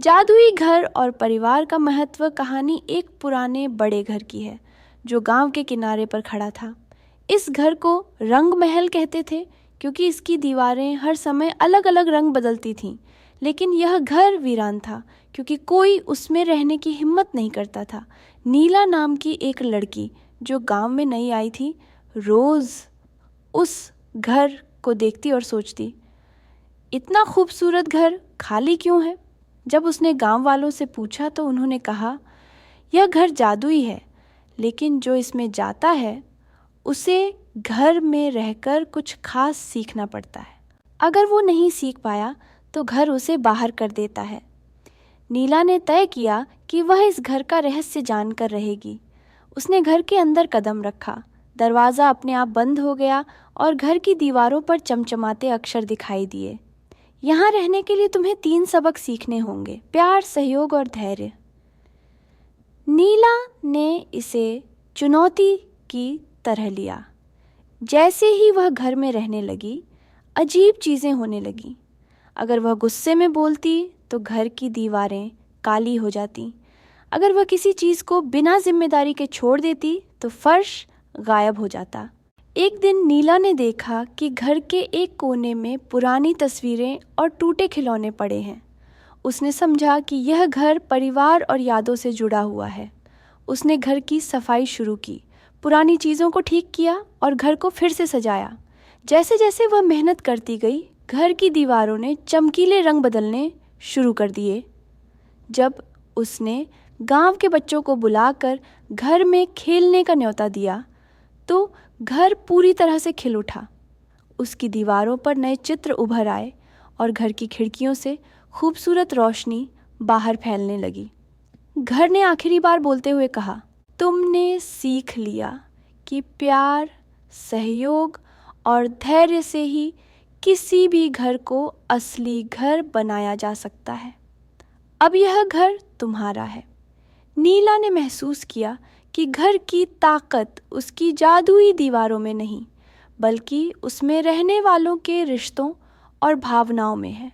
जादुई घर और परिवार का महत्व कहानी एक पुराने बड़े घर की है जो गांव के किनारे पर खड़ा था। इस घर को रंग महल कहते थे क्योंकि इसकी दीवारें हर समय अलग अलग रंग बदलती थीं। लेकिन यह घर वीरान था क्योंकि कोई उसमें रहने की हिम्मत नहीं करता था। नीला नाम की एक लड़की जो गांव में नई आई थी, रोज़ उस घर को देखती और सोचती, इतना खूबसूरत घर खाली क्यों है। जब उसने गांव वालों से पूछा तो उन्होंने कहा, यह घर जादुई है, लेकिन जो इसमें जाता है उसे घर में रहकर कुछ खास सीखना पड़ता है। अगर वो नहीं सीख पाया तो घर उसे बाहर कर देता है। नीला ने तय किया कि वह इस घर का रहस्य जानकर रहेगी। उसने घर के अंदर कदम रखा। दरवाज़ा अपने आप बंद हो गया और घर की दीवारों पर चमचमाते अक्षर दिखाई दिए। यहाँ रहने के लिए तुम्हें 3 सबक सीखने होंगे: प्यार, सहयोग और धैर्य। नीला ने इसे चुनौती की तरह लिया। जैसे ही वह घर में रहने लगी, अजीब चीज़ें होने लगीं। अगर वह गुस्से में बोलती तो घर की दीवारें काली हो जाती। अगर वह किसी चीज़ को बिना जिम्मेदारी के छोड़ देती तो फर्श गायब हो जाता। एक दिन नीला ने देखा कि घर के एक कोने में पुरानी तस्वीरें और टूटे खिलौने पड़े हैं। उसने समझा कि यह घर परिवार और यादों से जुड़ा हुआ है। उसने घर की सफाई शुरू की, पुरानी चीज़ों को ठीक किया और घर को फिर से सजाया। जैसे जैसे वह मेहनत करती गई, घर की दीवारों ने चमकीले रंग बदलने शुरू कर दिए। जब उसने गांव के बच्चों को बुलाकर घर में खेलने का न्योता दिया तो घर पूरी तरह से खिल उठा। उसकी दीवारों पर नए चित्र उभर आए और घर की खिड़कियों से खूबसूरत रोशनी बाहर फैलने लगी। घर ने आखिरी बार बोलते हुए कहा, तुमने सीख लिया कि प्यार, सहयोग और धैर्य से ही किसी भी घर को असली घर बनाया जा सकता है। अब यह घर तुम्हारा है। नीला ने महसूस किया कि घर की ताकत उसकी जादुई दीवारों में नहीं, बल्कि उसमें रहने वालों के रिश्तों और भावनाओं में है।